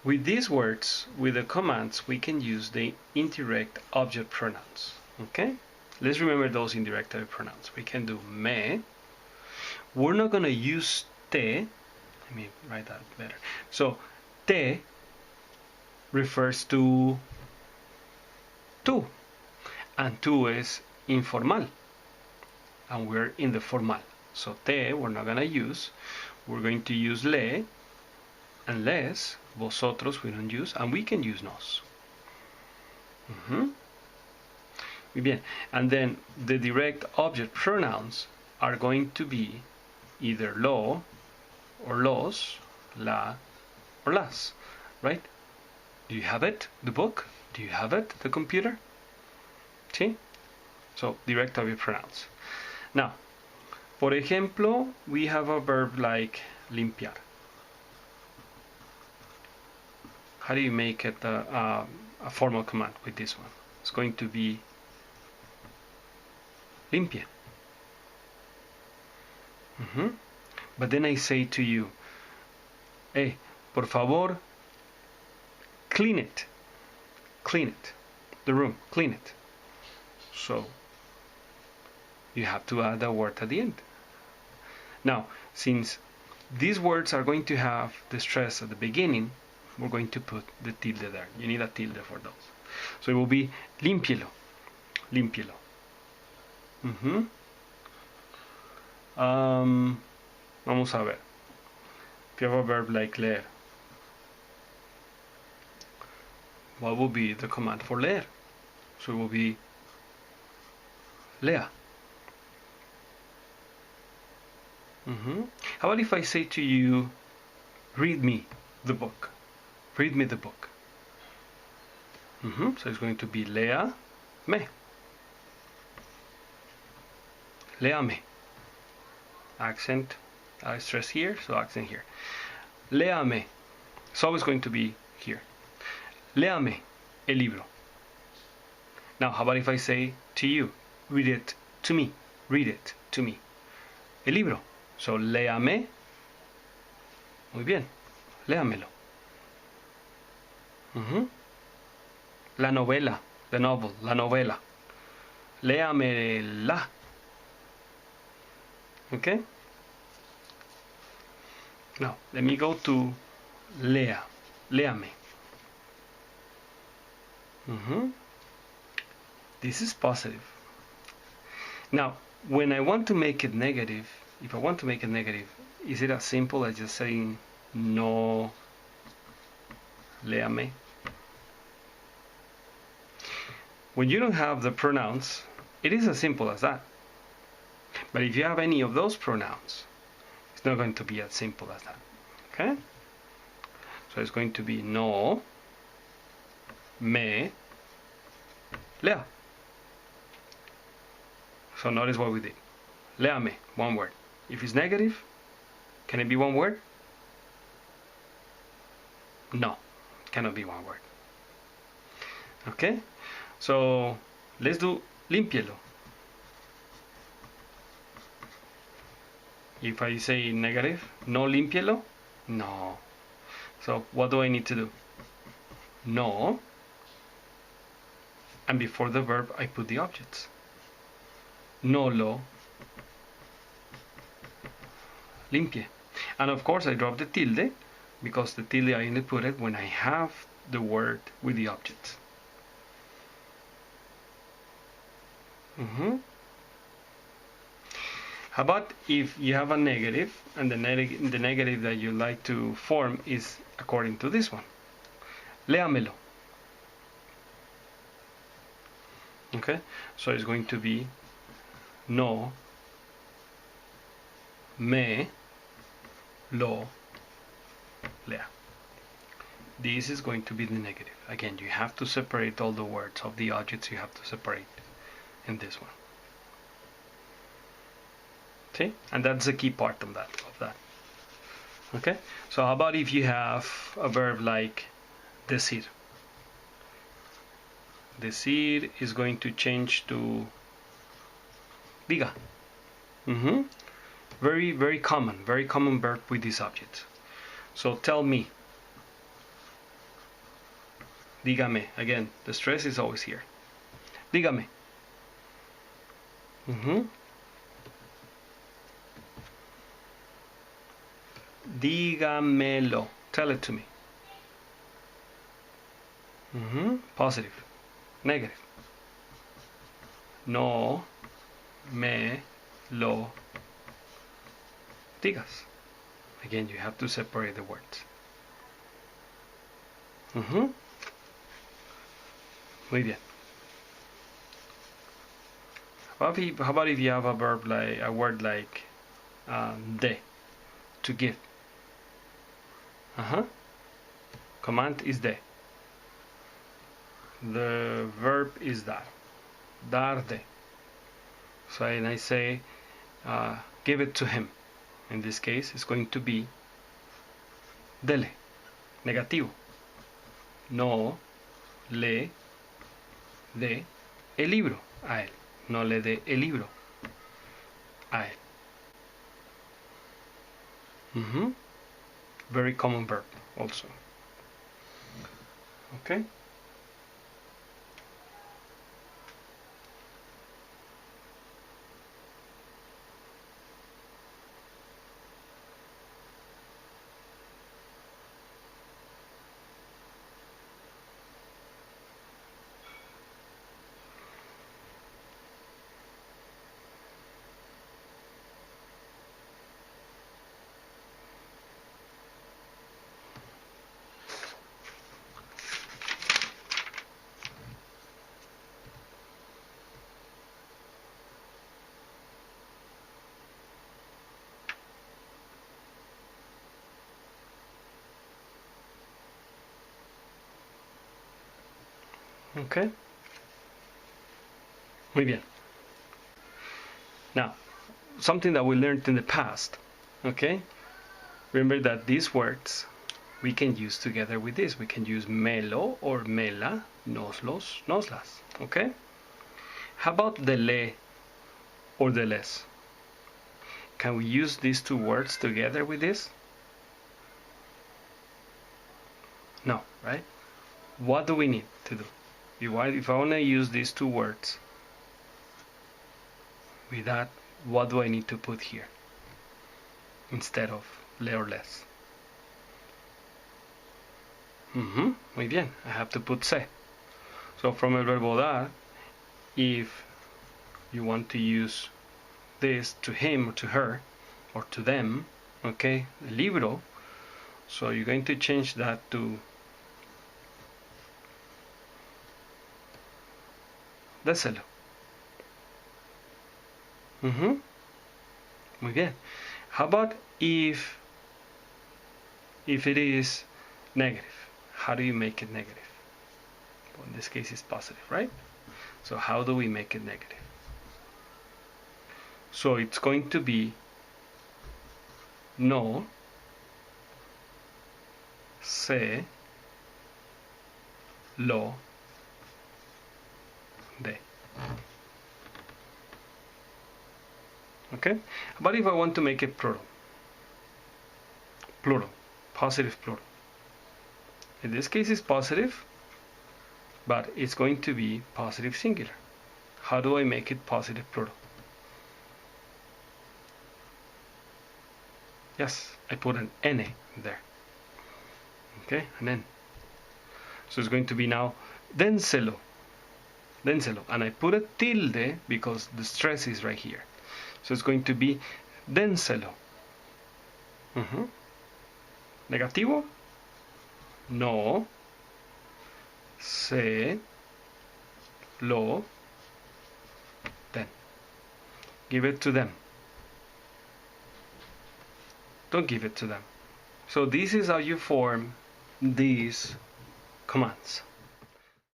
With these words, with the commands, we can use the indirect object pronouns. Okay? Let's remember those indirect object pronouns. We can do me. We're not going to use te. Let me write that better. So, te refers to tú. And tú is informal. And we're in the formal. So, te, we're not going to use. We're going to use le. Unless vosotros we don't use, and we can use nos. Muy bien. And then the direct object pronouns are going to be either lo or los, la or las, right? Do you have it, the book? Do you have it, the computer? See? So direct object pronouns. Now, por ejemplo, we have a verb like limpiar. How do you make it a formal command with this one? It's going to be limpia. But then I say to you, hey, por favor, clean it. Clean it. The room, clean it. So you have to add a word at the end. Now, since these words are going to have the stress at the beginning, we're going to put the tilde there. You need a tilde for those. So it will be limpielo. Limpielo. Vamos a ver. If you have a verb like leer, what will be the command for leer? So it will be lea. How about if I say to you, read me the book? Read me the book. So it's going to be lea me. Lea me. Accent, I stress here, so accent here. Lea me. It's always going to be here. Lea me el libro. Now, how about if I say to you, read it to me. Read it to me. El libro. So, léame. Muy bien. Léamelo. La novela. The novel. La novela. Léamela. Okay? Now, let me go to lea. Léame. This is positive. Now, when I want to make it negative, if I want to make it negative, is it as simple as just saying no léame? When you don't have the pronouns, it is as simple as that. But if you have any of those pronouns, it's not going to be as simple as that. Okay? So it's going to be no me lea. So notice what we did. Léame, one word. If it's negative, can it be one word? No, it cannot be one word. Okay? So let's do limpielo. If I say negative, no limpielo, no. So what do I need to do? No. And before the verb, I put the objects. No lo limpie. And of course I drop the tilde, because the tilde I only put it when I have the word with the object. How about if you have a negative, and the negative that you like to form is according to this one. Léamelo. Okay, so it's going to be no me lo lea. This is going to be the negative. Again, you have to separate all the words of the objects. You have to separate in this one. See? And that's the key part of that. Okay? So how about if you have a verb like decir? Decir is going to change to diga. Very common verb with this object. So tell me. Dígame. Again, the stress is always here. Dígame. Dígamelo. Tell it to me. Positive. Negative. No me lo digas. Again, you have to separate the words. Muy bien. How about if you have a verb like a word like de, to give? Command is de. The verb is dar. Dar de. So and I say give it to him. In this case, it's going to be dele. Negativo. No le dé el libro a él. No le dé el libro a él. Very common verb also. Okay. Okay. Muy bien. Now, something that we learned in the past. Okay. Remember that these words we can use together with this. We can use melo or mela, noslos, noslas. Okay. How about the le or the les? Can we use these two words together with this? No, right? What do we need to do? If I want to use these two words with that, what do I need to put here instead of le or les? Muy bien, I have to put se. So from el verbo dar, if you want to use this to him or to her or to them, okay, el libro, so you're going to change that to déselo. Muy bien. How about if it is negative? How do you make it negative? Well, in this case it's positive, right? So how do we make it negative? So it's going to be no se lo de. Okay? But if I want to make it plural, positive plural. In this case it's positive, but it's going to be positive singular. How do I make it positive plural? Yes, I put an N there. Okay, an N. So it's going to be now dénselo. Dénselo. And I put a tilde because the stress is right here. So it's going to be dénselo. Negativo. No se lo den. Give it to them. Don't give it to them. So this is how you form these commands.